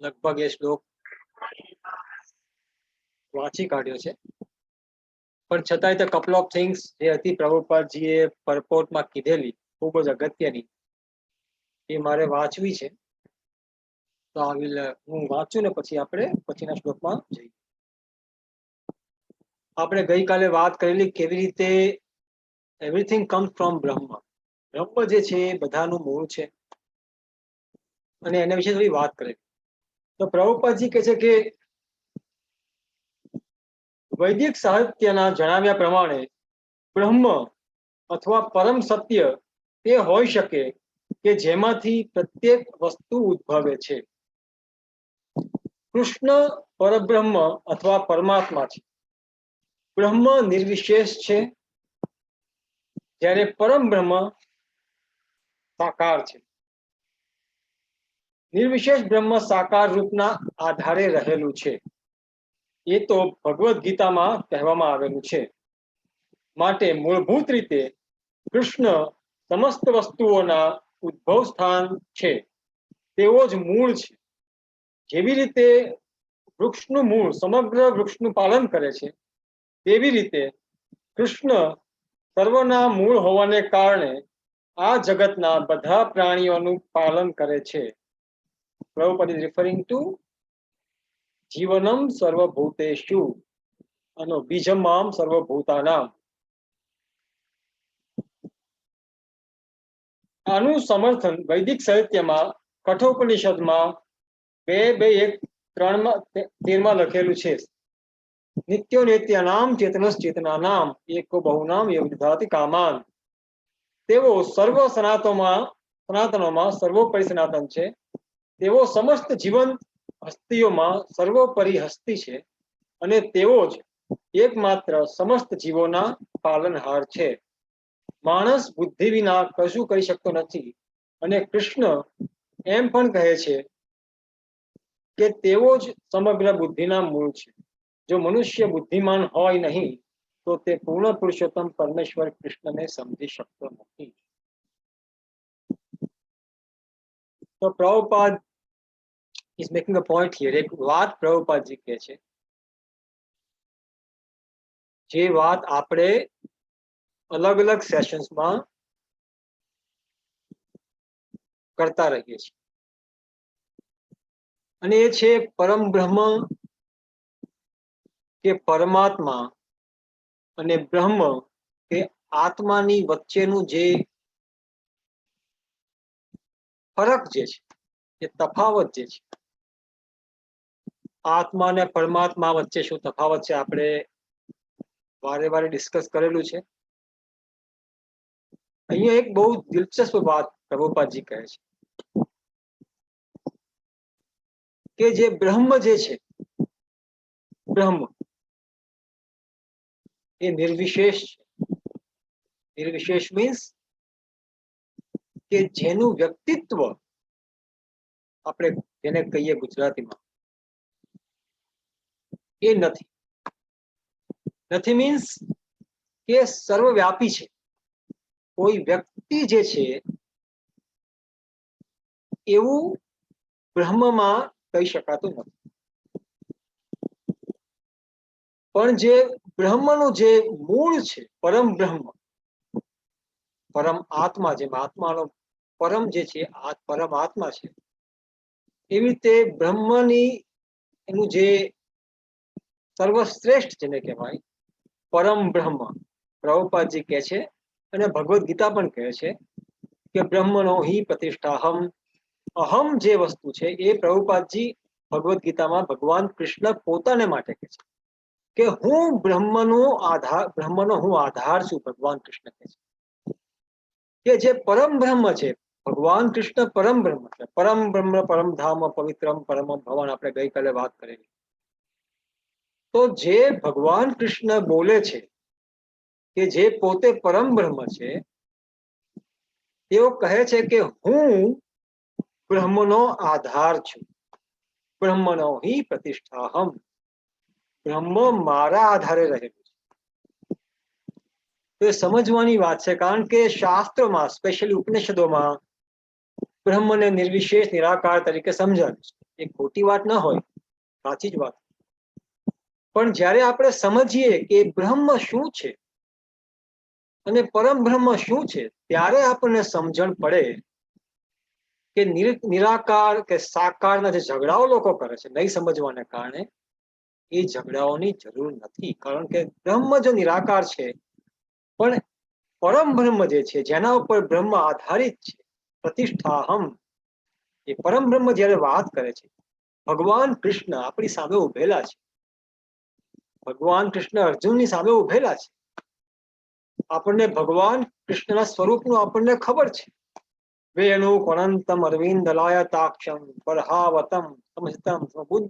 लगभग ये श्लोक वांची काढ्यो छे, पण छतांय तो कपल ऑफ थिंग्स जे हती प्रभुपादजीए परपोर्टमां कीधेली खूब ज अगत्यनी ए मारे वांचवी छे। तो आई विल हूँ वाँचू ने पछी आपणे पछीना श्लोकमां जईए। आपणे गई काले वात करेली केवी रीते एवरीथिंग कम्स फ्रॉम ब्रह्म। ब्रह्म जे छे ए बधानुं मूळ छे अने एना विશે थोड़ी વાત करेली। तो प्रभुपादजी कहे छे के वैदिक साहित्यना जणाव्या प्रमाणे ब्रह्म अथवा परम सत्य ते होई शके के जेमांथी प्रत्येक वस्तु उद्भवे छे। कृष्ण परब्रह्म अथवा परमात्मा छे। ब्रह्म निर्विशेष छे ज्यारे परम ब्रह्म साकार छे। निर्विशेष ब्रह्म साकार रूपना आधारे रहेलू छे। ये तो भगवत गीता में कहेवामां आवेलू छे। माटे मूलभूत रीते कृष्ण समस्त वस्तुओना उद्भव स्थान छे, तेवो ज मूळ छे। जेवी रीते वृक्षनुं मूळ समग्र वृक्षनुं पालन करे छे, तेवी रीते कृष्ण सर्वना मूळ होवाने कारणे आ जगतना बधा प्राणीओनुं पालन करे छे। प्रभुपाद इज रिफरिंग टू जीवनम सर्वभूतेषु अनो बीजमाम सर्वभूतानाम। आनु समर्थन वैदिक साहित्य में कठोपनिषद में 2:1-3 लखेलू छे। नित्यो नित्यानाम चेतनश्चेतनानाम एको बहुनाम यविदधाति कामान। तेवो सर्व सनातनों सर्वोपरि सनातन छे। तेवो समस्त जीवन हस्तीओं में सर्वोपरि हस्ती छे अने तेवो ज एकमात्र समस्त जीवोना पालनहार छे। मानस बुद्धि विना कशुं करी शकतो नथी अने कृष्ण एम पण कहे छे के तेवो ज समग्र बुद्धिना मूळ छे। जो मनुष्य बुद्धिमान होय नहीं तो ते पूर्ण पुरुषोत्तम परमेश्वर कृष्ण ने समझी शकतो नहीं। तो Prabhupada is making a point here। एक बात प्रभुपाद जी कहे छे, जे बात आपणे अलग अलग सेशंस में करता रहीए छीए अने ए छे परम ब्रह्म के परमात्मा अने ब्रह्म के आत्मानी वच्चेनुं जे फरक जे छे, ए तफावत जे छे, आत्मा ने परमात्मा वच्चे शुं तफावत छे आपणे वारे वारे डिस्कस करेलू छे। अहींया एक बहुत दिलचस्प बात प्रभुपाद जी कहे छे के जे ब्रह्म जे छे, ब्रह्म ए निर्विशेष छे। निर्विशेष मीन्स के जेनु व्यक्तित्व आपणे जेने कहीए गुजराती में ए नथी। नथी मीन्स के सर्वव्यापी छे। कोई व्यक्ति जे छे एवुं ब्रह्म में कही शकातुं नथी। पण जे ब्रह्मनुं जे मूळ छे, परम ब्रह्म, परम आत्मा, जे आत्मानो परम जे छे परम आत्मा छे, एवी रीते ब्रह्मनी एनुं जे सर्वश्रेष्ठ जेने कहेवाय परम ब्रह्म प्रभुपाद जी कहे छे अने भगवत गीता पण कहे छे के ब्रह्मणो ही प्रतिष्ठाहम। अहम जे वस्तु छे ए प्रभुपाद जी भगवत गीता में भगवान कृष्ण पोताने माटे कहे छे के हूँ ब्रह्मनो हूँ आधार छुं। भगवान कृष्ण कहे छे के जे परम ब्रह्म छे, भगवान कृष्ण परम ब्रह्म छे। परम ब्रह्म परम धाम पवित्रम परम भवन आपणे गई काले बात करेली। तो जे भगवान कृष्ण बोले छे के जे पोते परम ब्रह्म छे, तेओ कहे छे के हूँ ब्रह्मनो आधार छुं, ब्रह्मनो ही प्रतिष्ठाहम। ब्रह्म मारा आधारे रहेलुं छे। तो ए समजवानी वात छे, कारण के शास्त्रोमां स्पेशली उपनिषदोमां ब्रह्मने निर्विशेष निराकार तरीके समजाव्युं छे। એ ખોટી વાત ન હોય, સાચી જ વાત. પણ જ્યારે આપણે સમજીએ કે બ્રહ્મ શું છે અને પરમ બ્રહ્મ શું છે, ત્યારે આપણને સમજણ પડે કે નિરાકાર કે સાકારના જે ઝઘડાઓ લોકો કરે છે નહીં સમજવાને કારણે, એ ઝઘડાઓની જરૂર નથી. કારણ કે બ્રહ્મ જો નિરાકાર છે, પણ પરમ બ્રહ્મ જે છે, જેના ઉપર બ્રહ્મ આધારિત છે, પ્રતિષ્ઠાહમ, એ પરમ બ્રહ્મ જ્યારે વાત કરે છે, ભગવાન કૃષ્ણ આપણી સામે ઉભેલા છે, ભગવાન કૃષ્ણ અર્જુનની સામે ઉભેલા છે. આપણને ભગવાન કૃષ્ણના સ્વરૂપનું આપણને ખબર છે. વેણુ કોણંતમ અરવિંદ લાયતાક્ષમ પરહાવતમ સમસ્તમ સમબુદ્ધ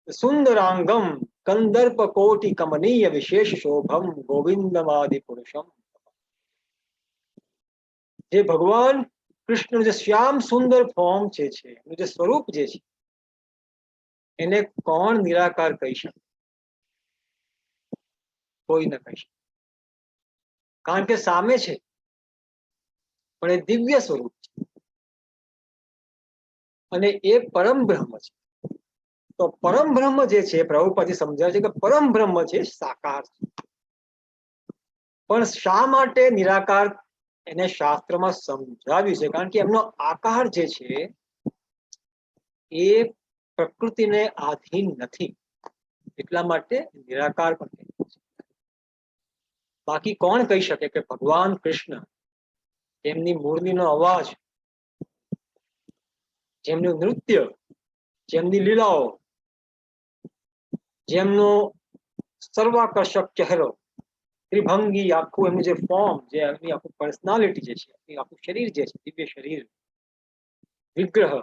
સુંદરાંગમ કંદર્પ કોટિ કમનીય વિશેષ શોભમ ગોવિંદમાદિ પુરુષમ. જે ભગવાન કૃષ્ણ જે શ્યામ સુંદર ફોર્મ છે, એનું જે સ્વરૂપ જે છે, એને કોણ નિરાકાર કહી શકે? કોઈ ન કહી શકે. કારણ કે સામે છે, પણ એ દિવ્ય સ્વરૂપ છે અને એ પરમ બ્રહ્મ છે. તો પરમ બ્રહ્મ જે છે, પ્રભુપાદજી સમજાવે છે કે પરમ બ્રહ્મ છે સાકાર છે. પણ શા માટે નિરાકાર? એને શાસ્ત્રમાં સમજાવ્યું છે. કારણ કે એમનો આકાર જે છે એ પ્રકૃતિને આધીન નથી, એટલા માટે નિરાકાર પણ કહે છે. બાકી કોણ કહી શકે કે ભગવાન કૃષ્ણ, જેમની મુરલીનો અવાજ, જેમનું નૃત્ય, જેમની લીલાઓ, જેમનો સર્વાકર્ષક ચહેરો, ત્રિભંગી આખું એમનું જે ફોર્મ, જે એમની આખું પર્સનાલિટી જે છે, એ આખું શરીર જે છે, દિવ્ય શરીર, વિગ્રહ,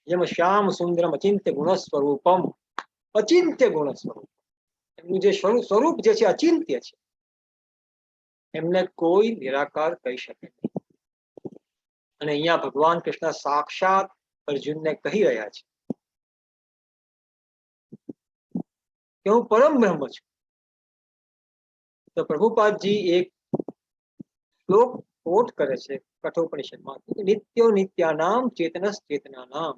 જેમ શ્યામ સુંદરમ અચિંત્ય ગુણ સ્વરૂપમ, અચિંત્ય ગુણ સ્વરૂપ, એમનું જે સ્વરૂપ જે છે અચિંત્ય છે, એમને કોઈ નિરાકાર કહી શકે નહીં. અને અહીંયા ભગવાન કૃષ્ણ સાક્ષાત અર્જુનને કહી રહ્યા છે કે હું પરમ બ્રહ્મ છું. તો પ્રભુપાદજી એક શ્લોક કોટ કરે છે કઠોપનિષદમાં, નિત્યો નિત્યાનામ ચેતનસ ચેતનાનામ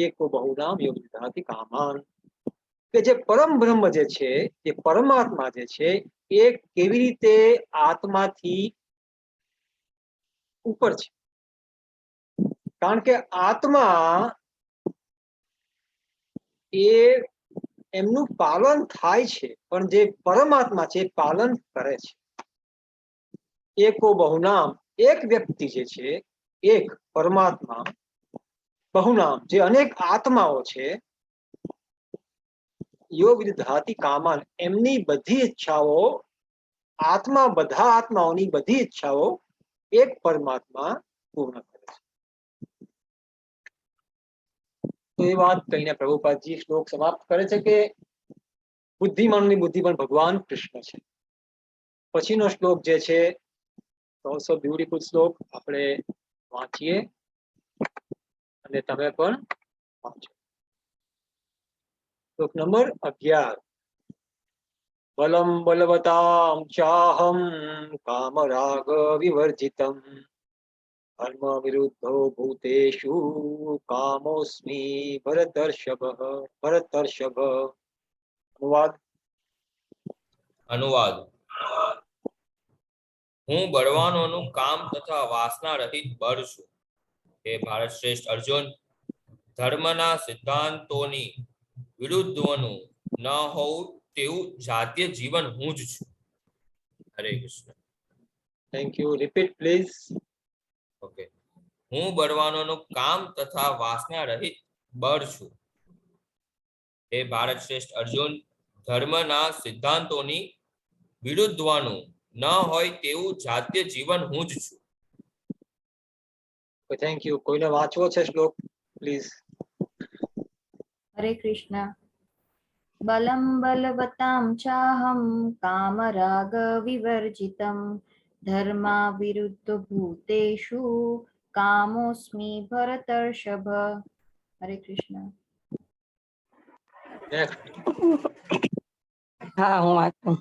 એકો બહુનામ યોગ વિધાતિ કામાન. કે જે પરમ બ્રહ્મ જે છે, એ પરમાત્મા જે છે, એ કેવી રીતે આત્માથી ઉપર છે. કારણ કે આત્મા એ એમનું પાલન થાય છે, પણ જે પરમાત્મા છે એ પાલન કરે છે. એકો બહુનામ, એક વ્યક્તિ જે છે, એક પરમાત્મા, બહુનામ જે અનેક આત્માઓ છે, યોગ વિધાતિ કામાન, એમની બધી ઈચ્છાઓ, આત્મા બધા આત્માઓની બધી ઈચ્છાઓ એક પરમાત્મા પૂર્ણ કરે છે. તો એ વાત કહીને પ્રભુપાદજી શ્લોક સમાપ્ત કરે છે કે બુદ્ધિમાનની બુદ્ધિ પણ ભગવાન કૃષ્ણ છે. પછીનો શ્લોક જે છે, ઓલ્સો બ્યુટીફુલ શ્લોક, આપણે વાંચીએ અને તમે પણ વાંચો. શ્લોક નંબર 11. બલમ બલવતામ ચાહમ કામરાગ વિવર્જિતમ ધર્મ વિરુદ્ધો ભૂતેષુ કામોસ્મી ભરતર્ષભ. ભરતર્ષભ. અનુવાદ. હું બળવાનોનું કામ તથા વાસના રહિત બળ છું. હે ભારત શ્રેષ્ઠ અર્જુન, ધર્મના સિદ્ધાંતોની વિરુદ્ધનું ન હોવું તેવું જાતીય જીવન હું જ છું. હરે Krishna. Thank you. Repeat please. Okay. હું બળવાનોનું કામ તથા વાસના રહિત બળ છું. હે ભારત શ્રેષ્ઠ અર્જુન, ધર્મના સિદ્ધાંતોની વિરુદ્ધવાનું ન હોય તેવું જાતીય જીવન હું જ છું. Thank you. કોઈને વાંચવો છે શ્લોક પ્લીઝ? હરે કૃષ્ણ. બલમ બલવતામ ચાહમ કામરાગ વિવર્જિતમ ધર્મા વિરુદ્ધ ભૂતેષુ કામોસ્મિ ભરતર્ષભ. હરે કૃષ્ણ. હા, હું વાંચું.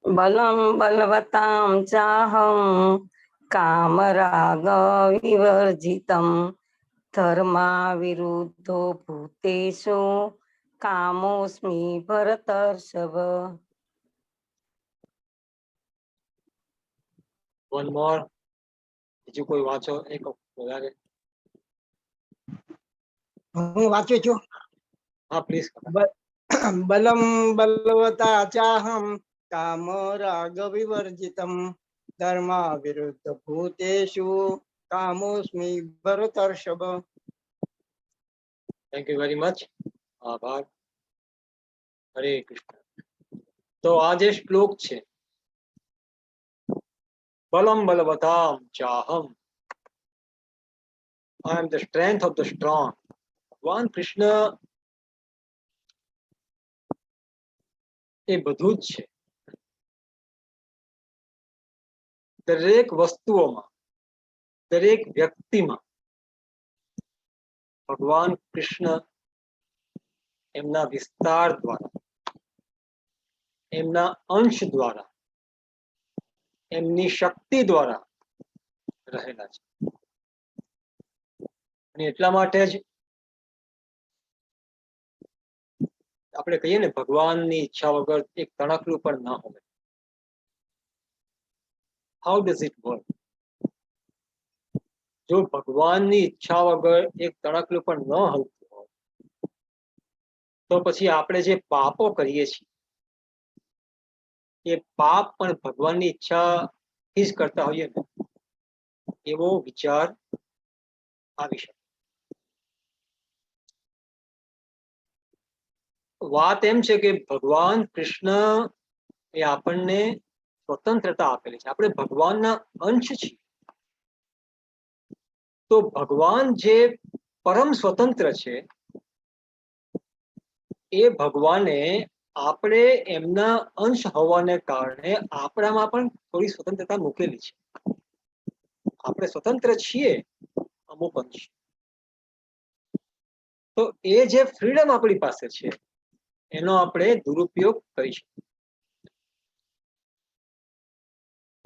બલમ બલવતામ ચાહમ कामराग विवर्जितं धर्मा विरुद्धो भूतेषु कामोऽस्मि भरतर्षभ. વન મોર, બીજું કોઈ વાંચો એક વધારે. હું વાંચું છું. હા પ્લીઝ. બલમ બલવતા ચાહમ કામ રાગ વિવર્જિતમ ધર્મા વિરુદ્ધ ભૂતેષુ કામોસ્મિ ભરતર્ષભ. Thank you very much. આભાર. હરે કૃષ્ણ. તો આ જે શ્લોક છે, બલમ બલવતામ ચાહમ, I am the strength of the strong. ભગવાન કૃષ્ણ એ બધું જ છે. દરેક વસ્તુઓમાં, દરેક વ્યક્તિમાં ભગવાન કૃષ્ણ એમના વિસ્તાર દ્વારા, એમના અંશ દ્વારા, એમની શક્તિ દ્વારા રહેલા છે. અને એટલા માટે જ આપણે કહીએ ને, ભગવાનની ઈચ્છા વગર એક તણખલું પણ ના હોય. How does it work? જો ભગવાનની ઈચ્છા વગર એક તણખલું પણ ન હલતું હોય, તો પછી આપણે જે પાપો કરીએ છીએ એ પાપ પણ ભગવાનની ઈચ્છાથી જ કરતા હોઈએ ને, એવો વિચાર આવી શકે. વાત એમ છે કે ભગવાન કૃષ્ણ એ આપણને સ્વતંત્રતા આપેલી છે. આપણે ભગવાનના અંશ છીએ. તો ભગવાન જે પરમ સ્વતંત્ર છે, એ ભગવાને આપણે એમના અંશ હોવાને કારણે આપણામાં પણ થોડી સ્વતંત્રતા મૂકેલી છે. આપણે સ્વતંત્ર છીએ અમુક અંશ. તો એ જે ફ્રીડમ આપણી પાસે છે, એનો આપણે દુરુપયોગ કરી શકીએ.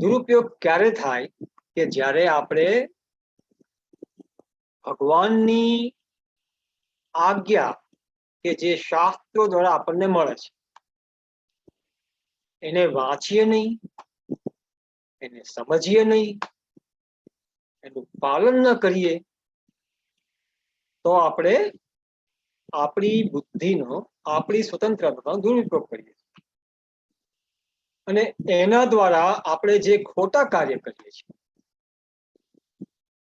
દુરુપયોગ ક્યારે થાય? કે જ્યારે આપણે ભગવાનની આજ્ઞા કે જે શાસ્ત્રો દ્વારા આપણને મળે છે, એને વાંચીએ નહીં, એને સમજીએ નહીં, એનું પાલન ન કરીએ, તો આપણે આપણી બુદ્ધિનો, આપણી સ્વતંત્રતાનો દુરુપયોગ કરીએ. અને એના દ્વારા આપણે જે ખોટા કાર્ય કરીએ છીએ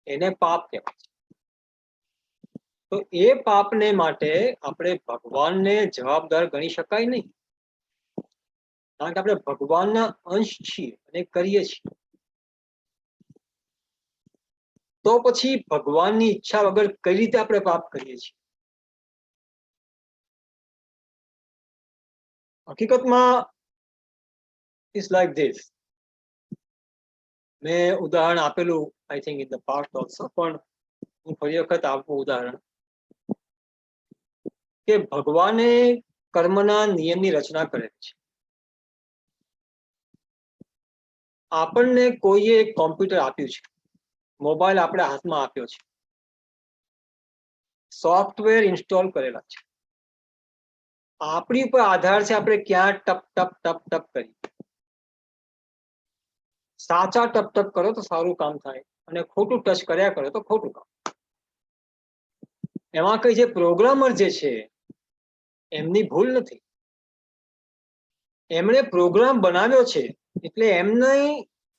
એને પાપ કહેવાય છે. તો એ પાપને માટે આપણે ભગવાનને જવાબદાર ગણી શકાય નહીં, કારણ કે આપણે ભગવાનના અંશ છીએ અને કરીએ છીએ. તો પછી ભગવાનની ઈચ્છા વગર કઈ રીતે આપણે પાપ કરીએ છીએ? હકીકતમાં ઇટ્સ લાઈક ધીસ. મેં ઉદાહરણ આપેલું I think in the past also, પણ હું ફરી વખત આપું ઉદાહરણ કે ભગવાને કર્મના નિયમની રચના કરેલી છે. આપણને કોઈએ એક કોમ્પ્યુટર આપ્યું છે, મોબાઈલ આપણા હાથમાં આપ્યો છે, સોફ્ટવેર ઇન્સ્ટોલ કરેલા છે. આપણી ઉપર આધાર છે આપણે ક્યાં ટપ ટપ ટપ ટપ કરીએ. સાચા ટપ ટપ કરો તો સારું કામ થાય, અને ખોટું ટચ કર્યા કરો તો ખોટું કામ. એમાં કઈ જે પ્રોગ્રામર જે છે એમની ભૂલ નથી. એમણે પ્રોગ્રામ બનાવ્યો છે એટલે એમની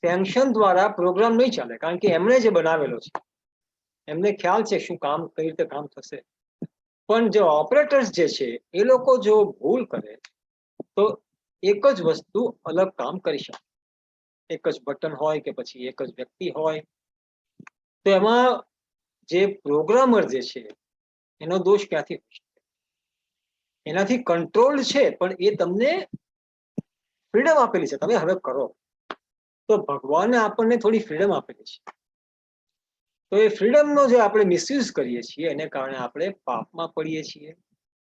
સેન્કશન દ્વારા પ્રોગ્રામ નહીં ચાલે, કારણ કે એમણે જે બનાવેલો છે, એમને ખ્યાલ છે શું કામ, કઈ રીતે કામ થશે. પણ જે ઓપરેટર્સ જે છે એ લોકો જો ભૂલ કરે તો એક જ વસ્તુ અલગ કામ કરી શકે. એક જ બટન હોય કે પછી એક જ વ્યક્તિ હોય, તો એમાં જે પ્રોગ્રામર જે છે એનો દોષ ક્યાંથી હોય શકે? એનાથી કંટ્રોલ છે, પણ એ તમને ફ્રીડમ આપેલી છે, તમે હવે કરો. તો ભગવાને આપણને થોડી ફ્રીડમ આપેલી છે. તો એ ફ્રીડમનો જે આપણે મિસયુઝ કરીએ છીએ એને કારણે આપણે પાપમાં પડીએ છીએ.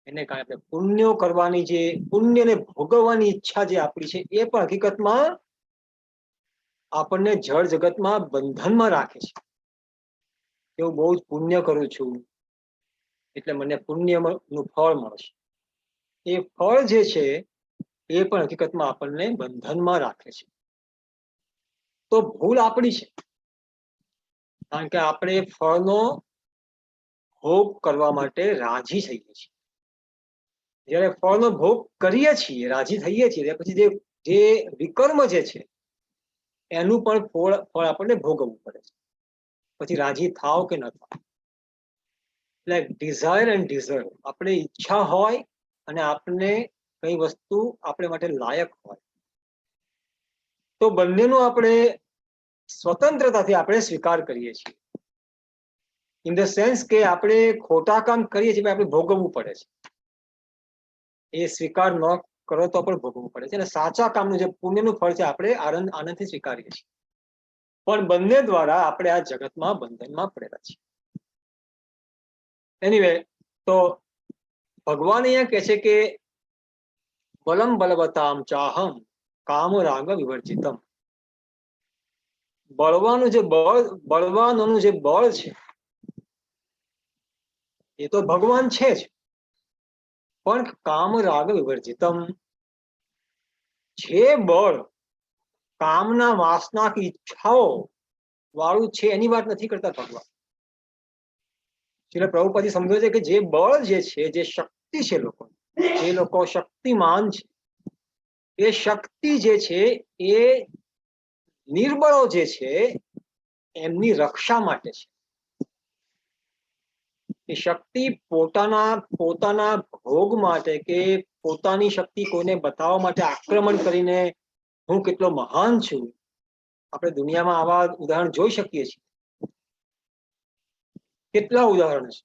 એને કારણે આપણે પુણ્યો કરવાની, જે પુણ્યને ભોગવવાની ઈચ્છા જે આપણી છે, એ પણ હકીકતમાં આપણને જળ જગતમાં બંધનમાં રાખે છે કે હું બહુ જ પુણ્ય કરું છું એટલે મને પુણ્યનું ફળ મળશે. એ ફળ જે છે એ પણ હકીકતમાં આપણને બંધનમાં રાખે છે. તો ભૂલ આપણી છે, કારણ કે આપણે ફળનો ભોગ કરવા માટે રાજી થઈએ છીએ. જ્યારે ફળનો ભોગ કરીએ છીએ, રાજી થઈએ છીએ, પછી જે વિકર્મ જે છે એનું પણ ફળ આપણને ભોગવવું પડે છે, પછી રાજી થાવ કે ન થાવ. એટલે ડિઝાયર એન્ડ ડિઝર્વ, આપણે ઈચ્છા હોય અને આપણને કઈ વસ્તુ આપણે માટે લાયક હોય, તો બંનેનો આપણે સ્વતંત્રતાથી આપણે સ્વીકાર કરીએ છીએ. ઇન ધ સેન્સ કે આપણે ખોટા કામ કરીએ છીએ આપણે ભોગવવું પડે છે, એ સ્વીકાર ન કરો તો પણ ભોગવવું પડે છે. અને સાચા કામનું જે પુણ્યનું ફળ છે આપણે આનંદથી સ્વીકારીએ છીએ. પણ બંને દ્વારા આપણે આ જગતમાં બંધનમાં પડેલા છીએ. એનીવે, તો ભગવાન અહીંયા કહે છે કે બલમ બલવતામ ચાહમ કામ રાગ વિવર્જિતમ. બળવાનોનું જે બળ છે એ તો ભગવાન છે જ, પણ કામ રાગ વિવર્જિતમ, જે બળ કામના વાસના ઈચ્છાઓ વાળું છે એની વાત નથી કરતા ભગવાન. એટલે પ્રભુપાદી સમજો છે કે જે બળ જે છે, જે શક્તિ છે, જે લોકો શક્તિમાન છે, એ શક્તિ જે છે એ નિર્બળો જે છે એમની રક્ષા માટે છે. એ શક્તિ પોતાના ભોગ માટે કે પોતાની શક્તિ કોઈને બતાવવા માટે આક્રમણ કરીને હું કેટલો મહાન છું, આપણે દુનિયામાં આવા ઉદાહરણ જોઈ શકીએ છીએ. કેટલા ઉદાહરણ છે.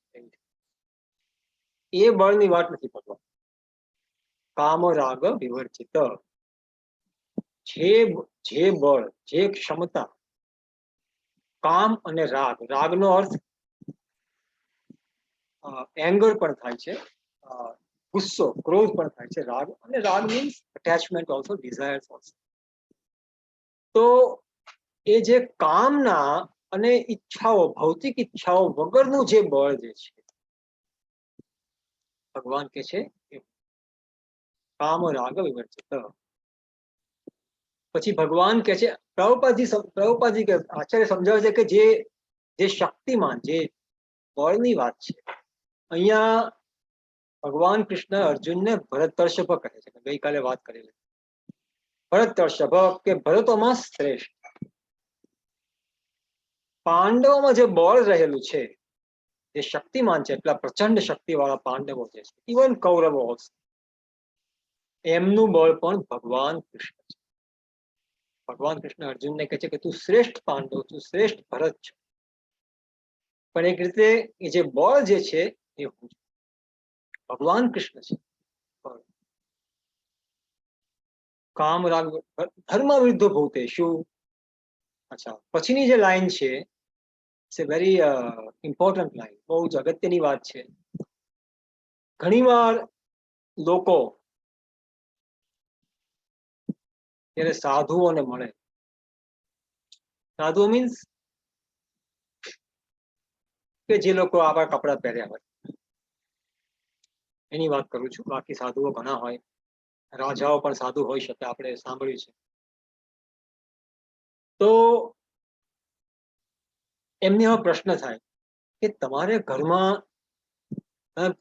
એ બળની વાત નથી ભગવાન. કામ રાગ વિવર્જિત, જે બળ, જે ક્ષમતા, કામ અને રાગ, રાગનો અર્થ એંગર પણ થાય છે, ગુસ્સો, ક્રોધ પણ થાય છે રાગ, અને રાગ means attachment also, desires also. તો એ જે કામના અને ઈચ્છાઓ, ભૌતિક ઈચ્છાઓ વગરનું જે બળ જે છે ભગવાન કે છે કામ રાગ વિવર્જિત. પછી ભગવાન કે છે, પ્રભુપાદજી કે આચાર્ય સમજાવે છે કે જે શક્તિમાન, જે બળની વાત છે, અહીંયા ભગવાન કૃષ્ણ અર્જુનને ભરતર્ષભ કહે છે. ગઈકાલે વાત કરેલી ભરતર્ષભ કે ભરતોમાં શ્રેષ્ઠ. પાંડવોમાં જે બળ રહેલું છે, જે શક્તિમાન છે, એટલા પ્રચંડ શક્તિ વાળા પાંડવો જે છે, ઇવન કૌરવો, એમનું બળ પણ ભગવાન કૃષ્ણ છે. ભગવાન કૃષ્ણ અર્જુનને કહે છે કે તું શ્રેષ્ઠ પાંડવ, તું શ્રેષ્ઠ ભરત છે, પણ એક રીતે એ જે બળ જે છે એ હું છું. ભગવાન કૃષ્ણ છે. કામ રાગ ધર્મ વિરુદ્ધ ભૂતેષુ. અચ્છા, પછીની જે લાઈન છે it's a very important line, બહુ જ અગત્યની વાત છે. ઘણીવાર લોકો જ્યારે સાધુઓને મળે, સાધુ મીન્સ કે જે લોકો આવા કપડા પહેર્યા હોય એની વાત કરું છું, બાકી સાધુઓ ઘણા હોય, રાજાઓ પણ સાધુ હોઈ શકે, આપણે સાંભળ્યું છે. તો એમને એવો પ્રશ્ન થાય કે તમારે ઘરમાં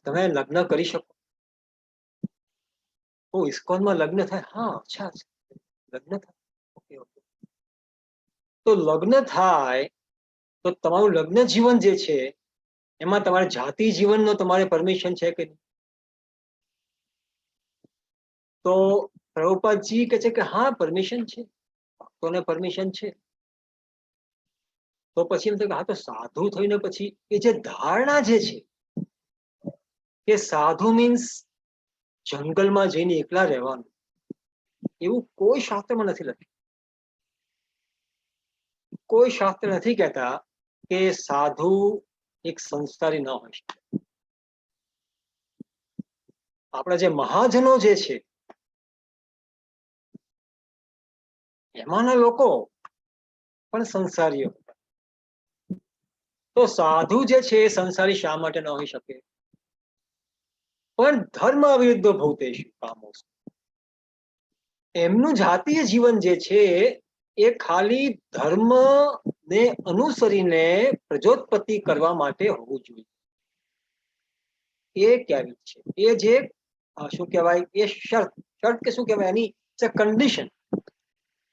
તમે લગ્ન કરી શકો? ઇસ્કોનમાં લગ્ન થાય? હા, અચ્છા, લગ્ન થાય, ઓકે ઓકે. તો લગ્ન થાય તો તમારું લગ્ન જીવન જે છે એમાં તમારે જાતિ જીવનનો તમારે પરમિશન છે કે નહીં? તો પ્રભુપાદજી કહે છે કે હા, પરમિશન છે, ભક્તોને પરમિશન છે. તો પછી એમ થાય કે હા, તો સાધુ થઈને પછી એ જે ધારણા જે છે કે સાધુ મીન્સ જંગલમાં જઈને એકલા રહેવાનું, એવું કોઈ શાસ્ત્રમાં નથી લખ્યું. કોઈ શાસ્ત્ર નથી કહેતા કે સાધુ એક સંસ્કારી ન હોય શકે. આપણા જે મહાજનો જે છે એમાંના લોકો પણ સંસારીઓ હતા. તો સાધુ જે છે એ સંસારી શા માટે ન હોઈ શકે? પણ ધર્મ અવિરુદ્ધ ભૂતેષુ કામોષુ, એમનું જાતીય જીવન જે છે એ ખાલી ધર્મ ને અનુસરીને પ્રજોત્પત્તિ કરવા માટે હોવું જોઈએ. એ ક્યારે છે? એ જે શું કહેવાય, એ શર્ત કે શું કહેવાય, એની કન્ડિશન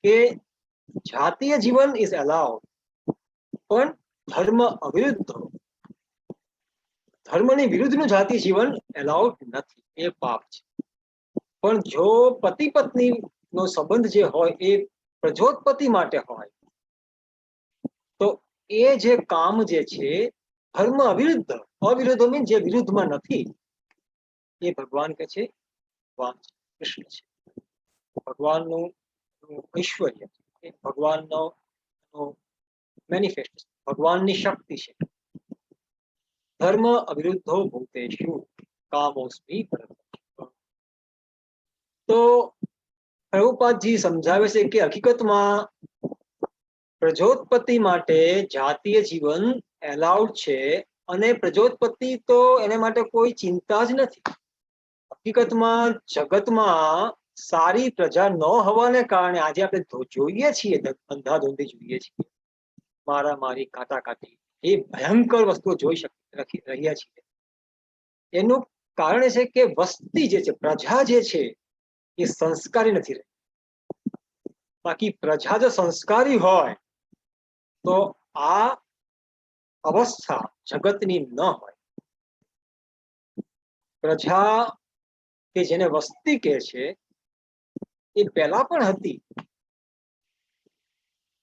કે જાતીય જીવન ઇઝ અલાઉડ, પણ ધર્મ અવિરુદ્ધ, ધર્મની વિરુદ્ધનું જાતીય જીવન એલાઉડ નથી, એ પાપ છે. પણ જો પતિ પત્ની નો સંબંધ જે હોય એ પ્રજોત્પત્તિ માટે હોય, તો એ જે કામ જે છે ધર્મ અવિરુદ્ધ, અવિરુદ્ધ મીન જે વિરુદ્ધમાં નથી, એ ભગવાન કે છે, ભગવાન કૃષ્ણ છે. ભગવાનનું ઐશ્વર્ય, એ ભગવાનનો મેનિફેસ્ટ, ભગવાનની શક્તિ છે. ધર્મ અવિરુદ્ધો ભૂતેષુ કામોસ્મિ પરતઃ. તો પ્રભુપાદજી સમજાવે છે કે હકીકતમાં પ્રજોત્પત્તિ માટે જાતીય જીવન એલાઉડ છે, અને પ્રજોત્પત્તિ તો એને માટે કોઈ ચિંતા જ નથી. હકીકતમાં જગતમાં સારી પ્રજા ન હોવાને કારણે આજે આપણે જોઈએ છીએ, અંધાધૂંધી જોઈએ છીએ, મારામારી, કાટાકાટી, એ ભયંકર વસ્તુઓ જોઈ રહ્યા છીએ. એનું કારણ એ છે કે વસ્તી જે છે, પ્રજા જે છે એ સંસ્કારી નથી રહી. બાકી પ્રજા જો સંસ્કારી હોય તો આ અવસ્થા જગતની ન હોય. પ્રજા કે જેને વસ્તી કહે છે એ પહેલા પણ હતી.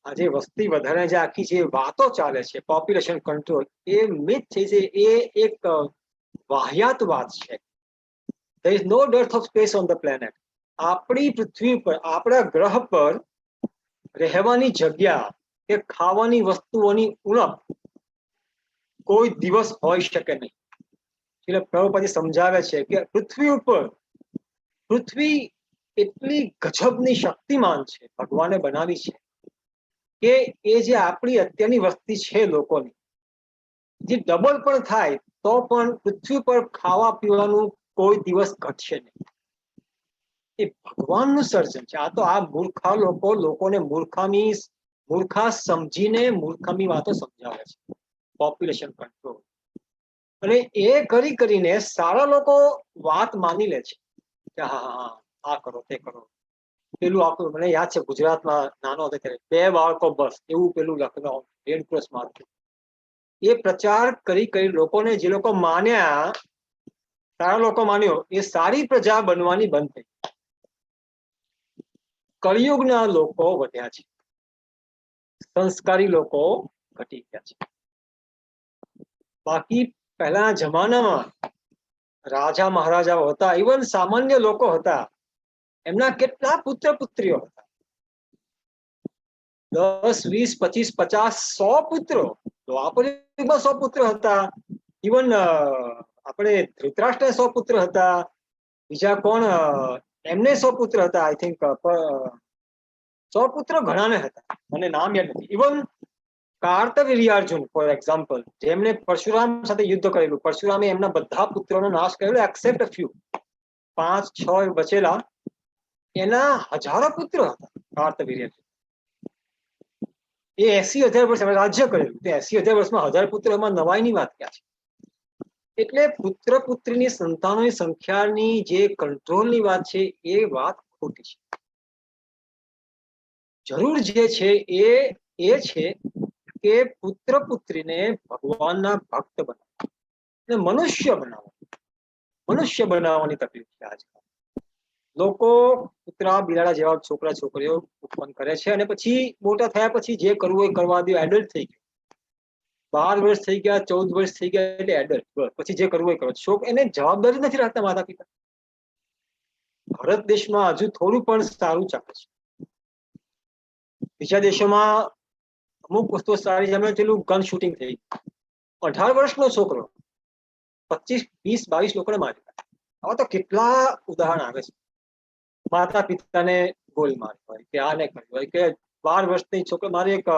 આજે વસ્તી વધારે જે આખી જે વાતો ચાલે છે, પોપ્યુલેશન કંટ્રોલ, એ મિથ છે, એ એક વાહિયાત વાત છે. There is no dearth of space on the planet. આપણી પૃથ્વી પર, આપણા ગ્રહ પર રહેવાની જગ્યા કે ખાવાની વસ્તુઓની ઉણપ કોઈ દિવસ હોઈ શકે નહીં. એટલે પ્રભુપાદજી સમજાવે છે કે પૃથ્વી ઉપર, પૃથ્વી એટલી ગજબની શક્તિમાન છે, ભગવાને બનાવી છે કે એ જે આપણી અત્યારની વસ્તી છે લોકોની, જે ડબલ પણ થાય તો પણ પૃથ્વી પર ખાવા પીવાનું કોઈ દિવસ ઘટશે નહીં. એ ભગવાનનું સર્જન છે. આ તો આ મૂર્ખા લોકો લોકોને મૂર્ખા સમજીને મૂર્ખામી વાતો સમજાવે છે, પોપ્યુલેશન કંટ્રોલ. અને એ કરીને સારા લોકો વાત માની લે છે કે હા હા આ કરો, તે કરો. પેલું આખું મને યાદ છે, ગુજરાતમાં નાનો હતો ત્યારે 2 બાળકો બસ, એવું પેલું લખનઉ રેડ ક્રોસ માર્કેટ, એ પ્રચાર કરી લોકોને, જે લોકો માન્યા, સારા લોકો માન્યો, એ સારી પ્રજા બનવાની બંધ થઈ. કળિયુગના લોકો વધ્યા છે, સંસ્કારી લોકો ઘટી ગયા છે. બાકી પહેલાના જમાનામાં રાજા મહારાજાઓ હતા, ઇવન સામાન્ય લોકો હતા, એમના કેટલા પુત્ર પુત્રીઓ હતા, 10, 20, 25, 50, 100 પુત્રો. તો આપણે 100 પુત્ર હતા. ઇવન આપણે ધૃતરાષ્ટ્ર 100 પુત્ર હતા. બીજા કોણ, એમને 100 પુત્ર હતા. આઈ થિંક 100 પુત્ર ઘણાને હતા, મને નામ યાદ નથી. ઇવન કાર્તવીર્યાર્જુન ફોર એક્ઝામ્પલ, જેમને પરશુરામ સાથે યુદ્ધ કરેલું, પરશુરામે એમના બધા પુત્રોનો નાશ કરેલો એક્સેપ્ટ અ ફ્યુ, 5, 6 બચેલા, એના હજારો પુત્રો હતા. કાર્તવીર્યાર્જુન એ 80,000 વર્ષ રાજ્ય કરેલું, તે 80,000 વર્ષમાં 1000 પુત્રો, એમાં નવાઈની વાત ક્યાં છે? એટલે પુત્ર પુત્રીની સંતાનોની સંખ્યાની જે કંટ્રોલની વાત છે, એ વાત ખોટી છે. જરૂર જે છે એ છે કે પુત્ર પુત્રીને ભગવાનના ભક્ત બનાવો, મનુષ્ય બનાવો. મનુષ્ય બનાવવાની તકલીફ છે આજકાલ. લોકો કૂતરા બિલાડા જેવા છોકરા છોકરીઓ ઉત્પન્ન કરે છે, અને પછી મોટા થયા પછી જે કરવું એ કરવા દે. એડલ્ટ થઈ ગયા, 12 વર્ષ થઈ ગયા, 14 વર્ષ થઈ ગયા એટલે એડલ્ટ, પછી જે કરવું એ કરો. એને જવાબદારી નથી રાખતા માતા પિતા. ભારત દેશમાં હજુ થોડું પણ સારું ચાલે છે. બીજા દેશોમાં અમુક વસ્તુઓ સારી, જેમ પેલું ગન શૂટિંગ થઈ, 18 વર્ષનો છોકરો 25, 20, 22 લોકોને મારી. આવા તો કેટલા ઉદાહરણ આવે છે. માતા પિતાને ગોળી મારી હોય, કે આને કર્યું હોય, કે 12 વર્ષની છોકરી, મારી એક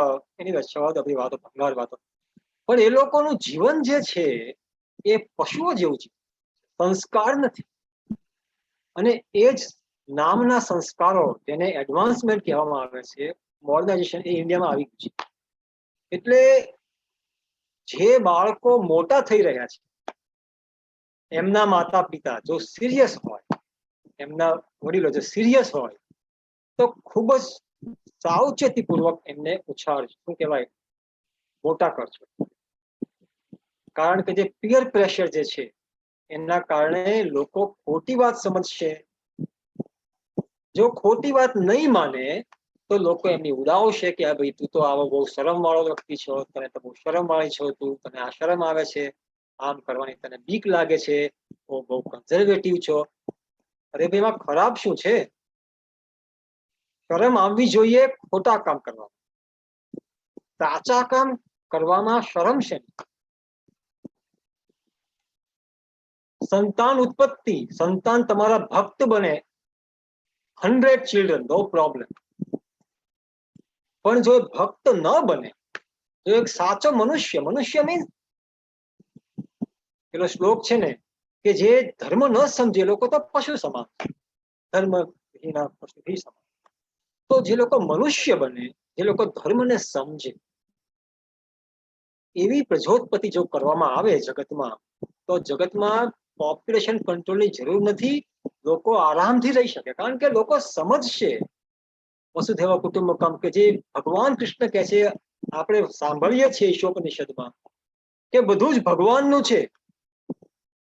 એની વાત આપણી વાતો ભંગાર વાતો, પણ એ લોકોનું જીવન જે છે એ પશુઓ જેવું છે, સંસ્કાર નથી. અને એ જ નામના સંસ્કારો, જેને એડવાન્સમેન્ટ કહેવામાં આવે છે, મોડર્નાઇઝેશન, એ ઇન્ડિયામાં આવી ગયું છે. એટલે જે બાળકો મોટા થઈ રહ્યા છે, એમના માતા પિતા જો સિરિયસ હોય, એમના વડીલો જો સિરિયસ હોય, તો ખૂબ જ સાવચેતીપૂર્વક એમને ઉછાળજો, શું કહેવાય, મોટા કરજો. કારણ કે જે પીયર પ્રેશર જે છે, એના કારણે લોકો ખોટી વાત સમજશે. જો ખોટી વાત નહીં માને તો લોકો એમની ઉડાવશે કે આ ભાઈ તું તો આવો બહુ શરમ વાળો વ્યક્તિ છો, તને તો બહુ શરમ વાળી છો, તું, તને આ શરમ આવે છે, આમ કરવાની તને બીક લાગે છે, બહુ કન્ઝર્વેટિવ છો. અરે ભાઈ, એમાં ખરાબ શું છે? શરમ આવવી જોઈએ ખોટા કામ કરવા, સાચા કામ કરવામાં શરમ છે. સંતાન ઉત્પત્તિ, સંતાન તમારા ભક્ત બને, 100 children, નો પ્રોબ્લેમ. પણ જો ભક્ત ન બને, જો એક સાચો મનુષ્ય, મનુષ્ય મીન્સ પેલો શ્લોક છે ને કે જે ધર્મ ન સમજે લોકો તો પશુ સમાન, ધર્મ વિના પશુથી સમાન. તો જે લોકો મનુષ્ય બને, જે લોકો ધર્મને સમજે, એવી પ્રજોત્પત્તિ જો કરવામાં આવે જગતમાં, તો જગતમાં પોપ્યુલેશન કંટ્રોલની જરૂર નથી, લોકો આરામથી રહી શકે. કારણ કે લોકો સમજશે વસુધૈવ કુટુંબકમ, કે જે ભગવાન કૃષ્ણ કહે છે, આપણે સાંભળીએ છીએ ઈશોપનિષદમાં કે બધું જ ભગવાનનું છે.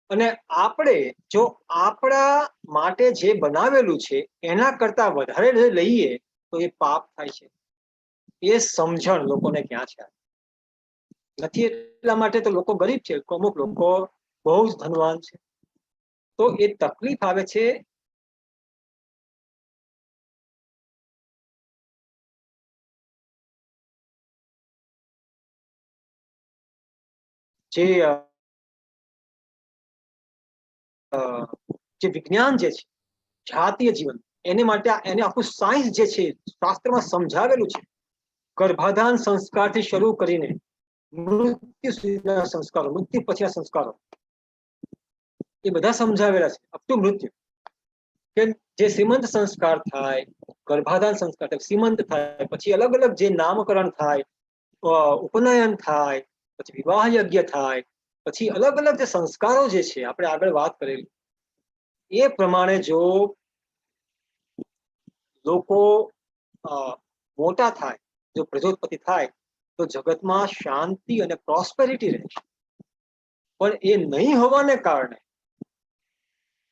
અને આપણે જો આપણા માટે જે બનાવેલું છે એના કરતા વધારે લઈએ તો એ પાપ થાય છે. એ સમજણ લોકોને ક્યાં છે નથી. એટલા માટે તો લોકો ગરીબ છે, અમુક લોકો બહુ જ ધનવાન છે. તો એ તકલીફ આવે છે. જે વિજ્ઞાન જે છે, જાતીય જીવન, એને માટે એને આખું સાયન્સ જે છે, શાસ્ત્રમાં સમજાવેલું છે. ગર્ભાધાન સંસ્કારથી શરૂ કરીને મૃત્યુ સુધીના સંસ્કારો, મૃત્યુ પછીના સંસ્કારો, એ બધા સમજાવેલા છે, અપ ટુ મૃત્યુ. કે જે સીમંત સંસ્કાર થાય, ગર્ભાધાન સંસ્કાર થાય, સીમંત થાય, પછી અલગ અલગ જે નામકરણ થાય, ઉપનયન થાય, પછી વિવાહ યજ્ઞ થાય, પછી અલગ અલગ જે સંસ્કારો જે છે, આપણે આગળ વાત કરેલી, એ પ્રમાણે જો લોકો મોટા થાય, જો પ્રજોત્પત્તિ થાય, તો જગતમાં શાંતિ અને પ્રોસ્પેરિટી રહેશે. પણ એ નહીં હોવાને કારણે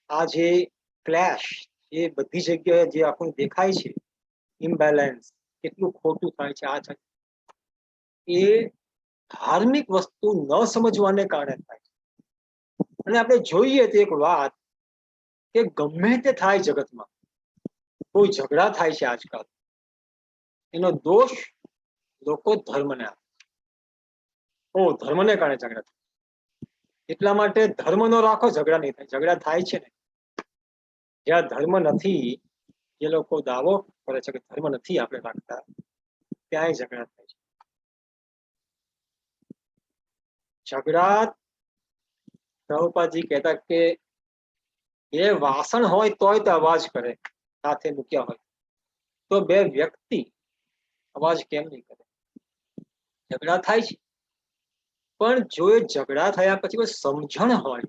આ જે ક્લેશ, એ બધી જગ્યાએ જે આપણને દેખાય છે, ઇમ્બેલેન્સ, કેટલું ખોટું થાય છે, આ એ ધાર્મિક વસ્તુ ન સમજવાને કારણે થાય છે. અને આપણે જોઈએ તો એક વાત કે ગમે તે થાય જગતમાં, કોઈ ઝઘડા થાય છે આજકાલ, એનો દોષ લોકો ધર્મને આપે. ધર્મને કારણે ઝઘડા થાય. એટલા માટે ધર્મ નો રાખો, ઝઘડા નહીં થાય. ઝઘડા થાય છે ને જ્યાં ધર્મ નથી, જે લોકો દાવો કરે છે કે ધર્મ નથી આપણે રાખતા, ત્યાંય ઝઘડા થાય છે. ઝઘડા, પ્રભુપાદજી કહેતા કે બે વાસણ હોય તોય તો અવાજ કરે, સાથે મૂક્યા હોય તો બે વ્યક્તિ અવાજ કેમ નહીં કરે? ઝઘડા થાય છે. પણ જો એ ઝઘડા થયા પછી કોઈ સમજણ હોય,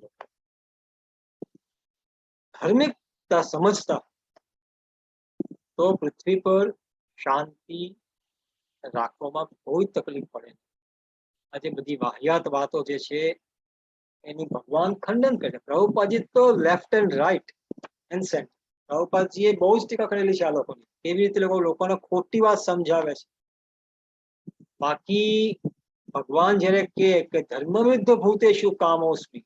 ધાર્મિકતા સમજતા, તો પૃથ્વી પર શાંતિ રાખવામાં કોઈ તકલીફ પડે નહીં. આજે બધી વાહિયાત વાતો જે છે એની ભગવાન ખંડન કરે. પ્રભુપાદજી તો left and right and centre. પ્રભુપાદજીએ બહુ જ ટીકા કરેલી છે આ લોકોની, કેવી રીતે લોકોને ખોટી વાત સમજાવે છે. બાકી ભગવાન જયારે કે ધર્મ વિરુદ્ધ ભૂતેષુ કામોસ્મિ,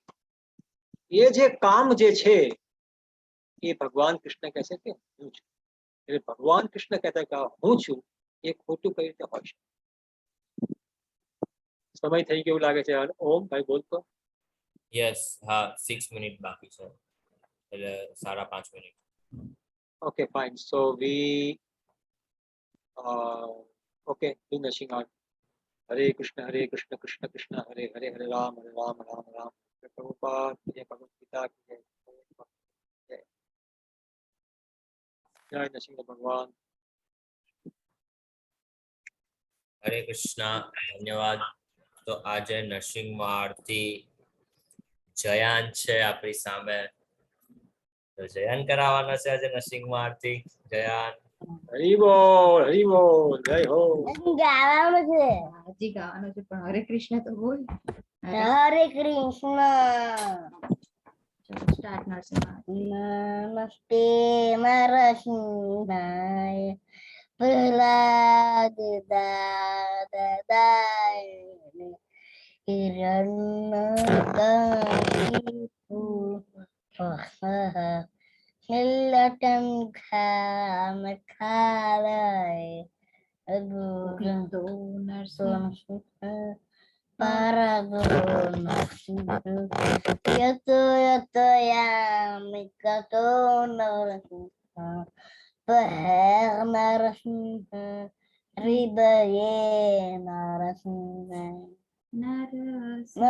એ જે કામ જે છે એ ભગવાન કૃષ્ણ કહે છે કે હું છું. એટલે ભગવાન કૃષ્ણ કહેતા કે હું છું, એ ખોટું કઈ રીતે હોય છે? સમય થઈ ગયો લાગે છે. ઓમ ભાઈ બોલતો. યસ, હા, 6 મિનિટ બાકી છે, એટલે 5.5 minute. Okay, fine. So we Okay, do Nashing out. Hare Krishna Krishna Krishna Hare Hare Hare Ram Ram Ram. Prabhupada ki jai, Bhagavad Gita ki jai. Jai. Jai Nrsimha Bhagwan. હરે કૃષ્ણ, ધન્યવાદ. તો આજે નરસિંહ આરતી જયાન છે આપણી સામે, તો જયાન કરાવવાનો છે આજે નરસિંહ આરતી. જયાન હરિ બોલ, જય હો. ગાવાનું છે, હજી ગાવાનું છે, પણ હરે કૃષ્ણ તો બોલ. હરે કૃષ્ણ. ચલો સ્ટાર્ટ નરસિંહ. નમસ્તે નરસિંહાય Prahlad દાદાય Hiranyakashipu હિલટં ખામખાલય અદ્ભુતો Narsinh Yato yato yamikato narasimha Pahar narasimha Ribaye narasimha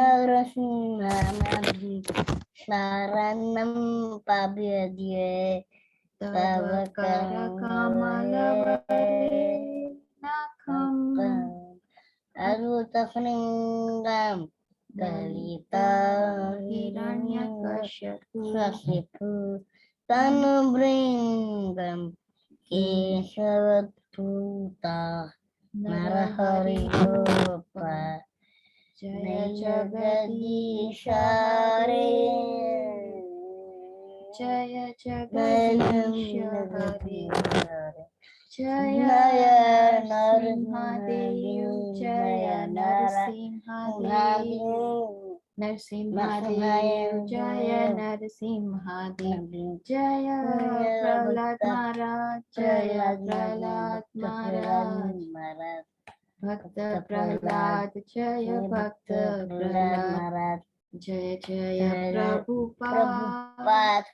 Narasimha Naranam pabhyadye Tavakara kamalavare Nakham Advutaflingam Dalita Hiranyakashipu Tanubringam Keshavatputa Narahari Rupa Jaya Jagadishare Jaya Jagadishare Jaya Narsimhadev Jaya Narsimhadev Narsimhadev Jaya Narsimhadev Jaya Prahlad Maharaj Jaya Prahlad Maharaj Bhakta Prahlad Jaya Bhakta Prahlad Jaya Jaya Prabhupada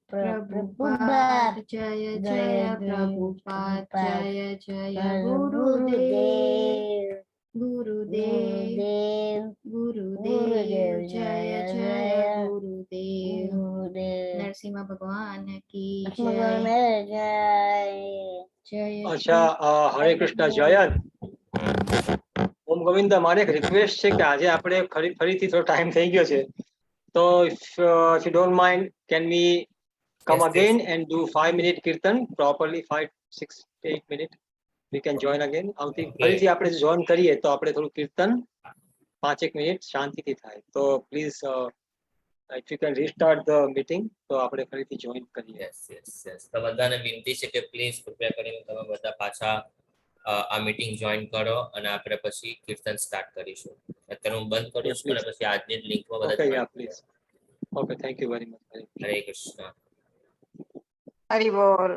Prabhupada Jaya Jaya Prabhupada Jaya Jaya Gurudev Gurudev Jaya Jaya Gurudev Narsinh ભગવાન કી જય. અચ્છા, હરે કૃષ્ણ જયંત. ઓમ ગોવિંદ, મારે એક request છે કે આજે આપણે ફરીથી થોડો ટાઈમ થઈ ગયો છે, તો if you don't mind, can we come Yes, again and do 5-minute kirtan properly? 5, 6, 8 minutes we can join again. આવતી Okay. ફરીથી આપણે જોઈન કરીએ તો આપણે થોડું કીર્તન 5-1 મિનિટ શાંતિથી થાય. તો please if you can restart the meeting તો આપણે ફરીથી જોઈન કરીએ. Yes yes yes. તો બધાને વિનંતી છે કે પ્લીઝ કૃપયા કરીને તમે બધા પાછા આ મીટિંગ જોઈન કરો અને આપણે પછી કીર્તન સ્ટાર્ટ કરીશું. અત્યારે હું બંધ કરું છું અને પછી આજની જ લિંકમાં બધા Okay, join yeah, કરો. please. Okay, thank you very much. હરે કૃષ્ણ. હરિ બોલ.